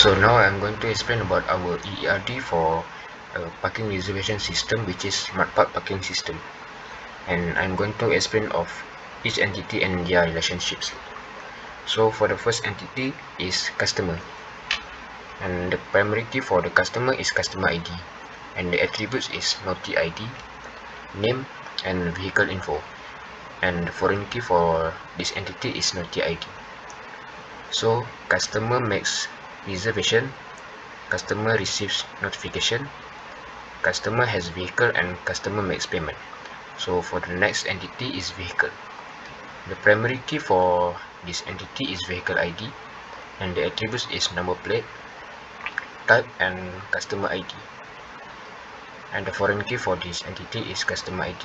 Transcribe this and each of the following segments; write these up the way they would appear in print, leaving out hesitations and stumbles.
So now I'm going to explain about our Eerd for parking reservation system, which is smart parking system, and I'm going to explain of each entity and their relationships. So for the first entity is customer, and the primary key for the customer is customer ID, and the attributes is Noti ID, name, and vehicle info, and the foreign key for this entity is Noti ID. So customer makes reservation, customer receives notification, customer has vehicle, and customer makes payment. So for the next entity is vehicle. The primary key for this entity is vehicle ID, and the attributes is number plate, type, and customer ID, and the foreign key for this entity is customer ID.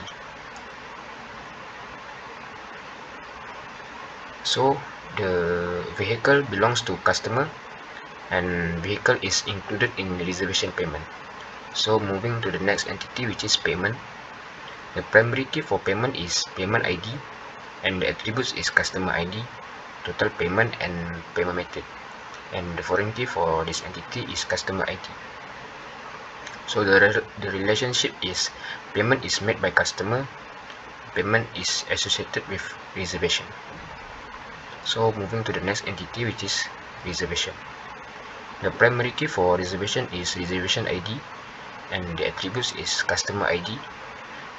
So the vehicle belongs to customer, and vehicle is included in the reservation payment. So moving to the next entity, which is payment. The primary key for payment is payment ID, and the attributes is customer ID, total payment, and payment method, and the foreign key for this entity is customer ID. So the relationship is payment is made by customer, payment is associated with reservation. So moving to the next entity, which is reservation. The primary key for reservation is reservation ID, and the attributes is customer ID,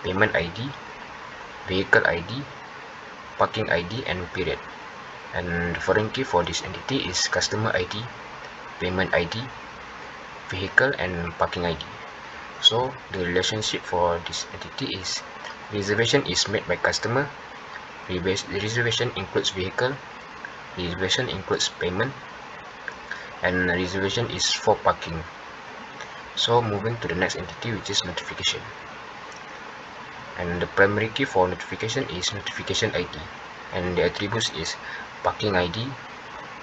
payment ID, vehicle ID, parking ID, and period. And the foreign key for this entity is customer ID, payment ID, vehicle, and parking ID. So the relationship for this entity is reservation is made by customer, reservation includes vehicle, reservation includes payment, and reservation is for parking. So moving to the next entity, which is notification. And the primary key for notification is notification ID, and the attributes is parking ID,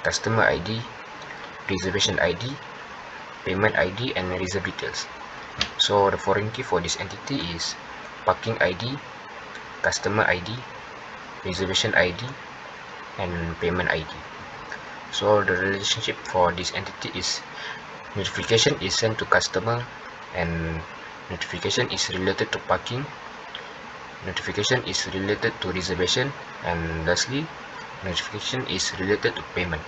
customer ID, reservation ID, payment ID, and reserve details. So the foreign key for this entity is parking ID, customer ID, reservation ID, and payment ID. So the relationship for this entity is notification is sent to customer, and notification is related to parking, notification is related to reservation, and lastly notification is related to payment.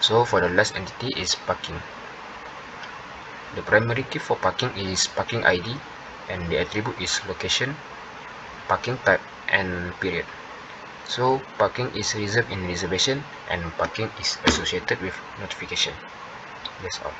So for the last entity is parking. The primary key for parking is parking ID, and the attribute is location, parking type, and period. So parking is reserved in reservation, and parking is associated with notification. That's all.